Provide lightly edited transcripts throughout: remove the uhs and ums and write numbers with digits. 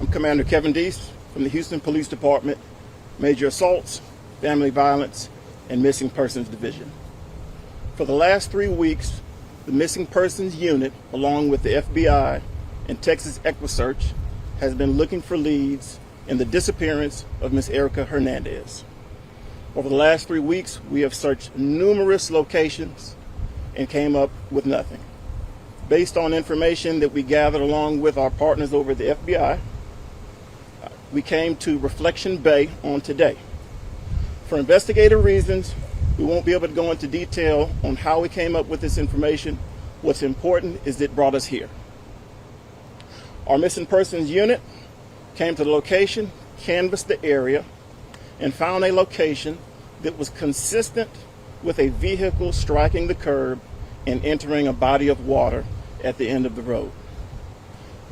I'm Commander Kevin Deese from the Houston Police Department, Major Assaults, Family Violence, and Missing Persons Division. For the last 3 weeks, the Missing Persons Unit, along with the FBI and Texas EquiSearch, has been looking for leads in the disappearance of Miss Erica Hernandez. Over the last 3 weeks, we have searched numerous locations and came up with nothing. Based on information that we gathered along with our partners over at the FBI, we came to Reflection Bay on today. For investigative reasons, we won't be able to go into detail on how we came up with this information. What's important is that it brought us here. Our Missing Persons Unit came to the location, canvassed the area, and found a location that was consistent with a vehicle striking the curb and entering a body of water at the end of the road.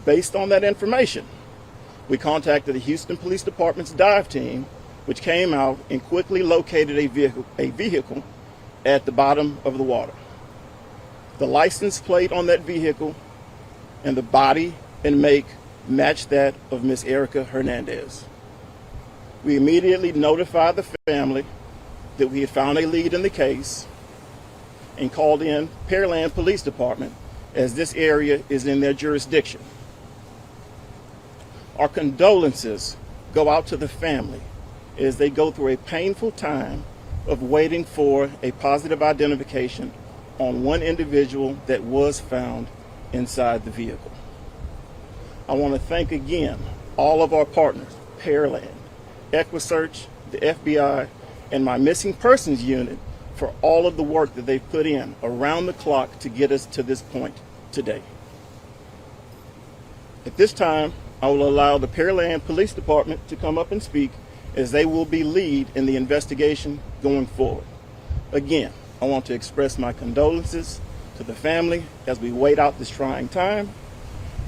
Based on that information, we contacted the Houston Police Department's dive team, which came out and quickly located a vehicle at the bottom of the water. The license plate on that vehicle and the body and make matched that of Miss Erica Hernandez. We immediately notified the family that we had found a lead in the case and called in Pearland Police Department, as this area is in their jurisdiction. Our condolences go out to the family as they go through a painful time of waiting for a positive identification on one individual that was found inside the vehicle. I want to thank again all of our partners, Pearland, EquiSearch, the FBI, and my Missing Persons Unit for all of the work that they've put in around the clock to get us to this point today. At this time, I will allow the Pearland Police Department to come up and speak, as they will be lead in the investigation going forward. Again, I want to express my condolences to the family as we wait out this trying time,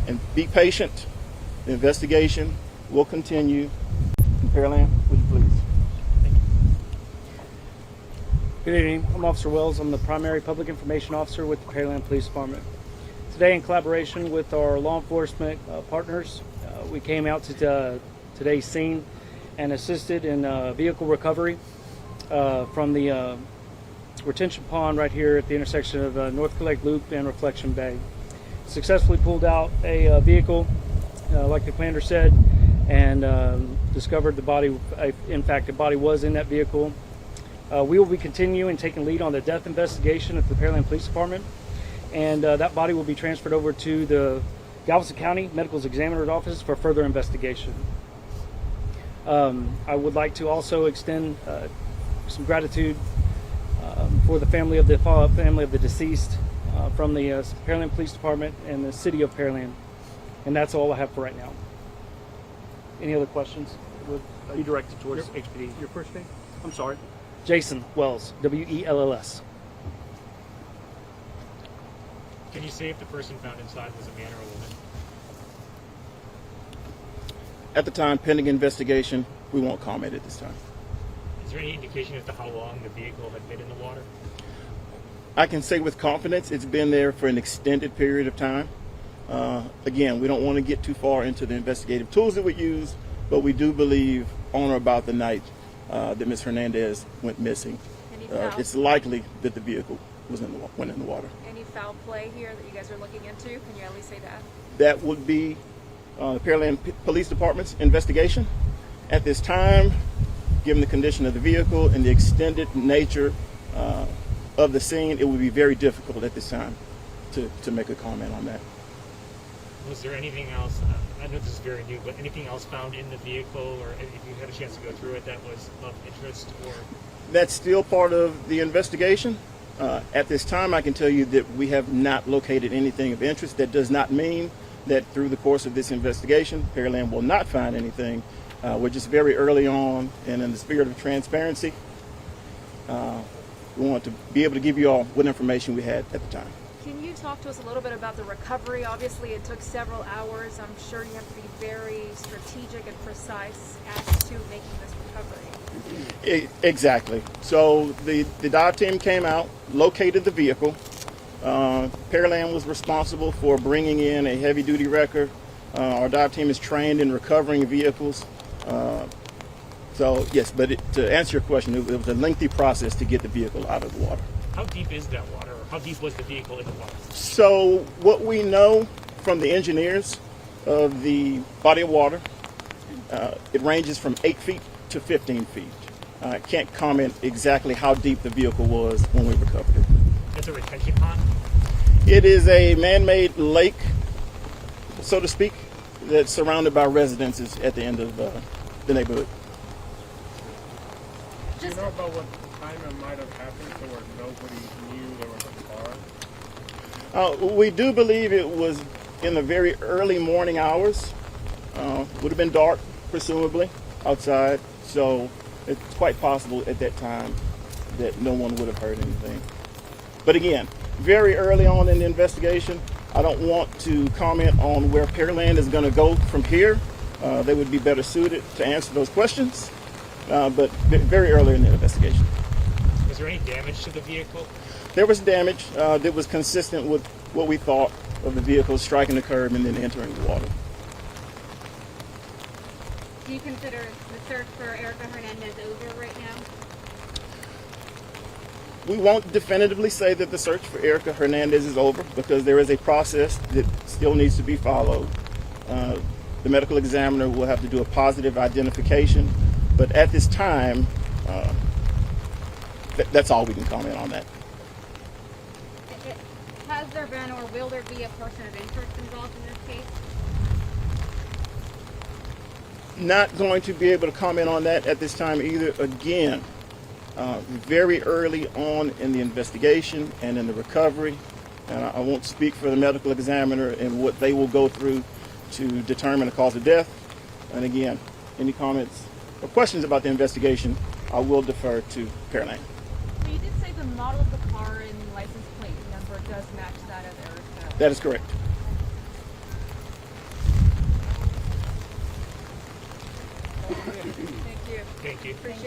and be patient. The investigation will continue. Pearland, would you please? Thank you. Good evening. I'm Officer Wells. I'm the primary public information officer with the Pearland Police Department. Today, in collaboration with our law enforcement partners, we came out to today's scene and assisted in vehicle recovery from the retention pond right here at the intersection of North Clear Lake Loop and Reflection Bay. Successfully pulled out a vehicle, like the commander said, and discovered the body. In fact, the body was in that vehicle. We will be continuing taking lead on the death investigation at the Pearland Police Department, and that body will be transferred over to the Galveston County Medical Examiner's Office for further investigation. I would like to also extend some gratitude for the family of the deceased from the Pearland Police Department and the City of Pearland, and that's all I have for right now. Any other questions? Would be directed towards HPD. Your first name? I'm sorry. Jason Wells, W-E-L-L-S. Can you say if the person found inside was a man or a woman? At the time, pending investigation, we won't comment at this time. Is there any indication as to how long the vehicle had been in the water? I can say with confidence it's been there for an extended period of time. Again, we don't want to get too far into the investigative tools that we use, but we do believe on or about the night that Ms. Hernandez went missing, it's likely that the vehicle was went in the water. Any foul play here that you guys are looking into? Can you at least say that? That would be the Pearland Police Department's investigation. At this time, given the condition of the vehicle and the extended nature of the scene, it would be very difficult at this time to make a comment on that. Was there anything else, I know this is very new, but anything else found in the vehicle, or if you had a chance to go through it that was of interest? Or that's still part of the investigation. At this time, I can tell you that we have not located anything of interest. That does not mean that through the course of this investigation, Pearland will not find anything. We're just very early on, and in the spirit of transparency, we want to be able to give you all what information we had at the time. Can you talk to us a little bit about the recovery? Obviously, it took several hours. I'm sure you have to be very strategic and precise as to making this recovery. Exactly. So the dive team came out, located the vehicle. Pearland was responsible for bringing in a heavy-duty wrecker Our dive team is trained in recovering vehicles. So yes, but to answer your question, it was a lengthy process to get the vehicle out of the water. How deep is that water, or how deep was the vehicle in the water? So what we know from the engineers of the body of water, it ranges from 8 feet to 15 feet. I can't comment exactly how deep the vehicle was when we recovered it. It's a retention pond? It is a man-made lake, so to speak, that's surrounded by residences at the end of the neighborhood. Do you know about what time it might have happened to where nobody knew there was a car? We do believe it was in the very early morning hours. Would have been dark, presumably, outside. So it's quite possible at that time that no one would have heard anything. But again, very early on in the investigation, I don't want to comment on where Pearland is going to go from here. They would be better suited to answer those questions. But very early in the investigation. Was there any damage to the vehicle? There was damage that was consistent with what we thought of the vehicle striking the curb and then entering the water. Do you consider the search for Erica Hernandez over right now? We won't definitively say that the search for Erica Hernandez is over because there is a process that still needs to be followed. The medical examiner will have to do a positive identification, but at this time, that's all we can comment on that. Has there been or will there be a person of interest involved in this case? Not going to be able to comment on that at this time either. Again, very early on in the investigation and in the recovery, and I won't speak for the medical examiner and what they will go through to determine the cause of death. And again, any comments or questions about the investigation, I will defer to Pearland. So you did say the model of the car and license plate number does match that of Erica. That is correct. Thank you. Thank you. Appreciate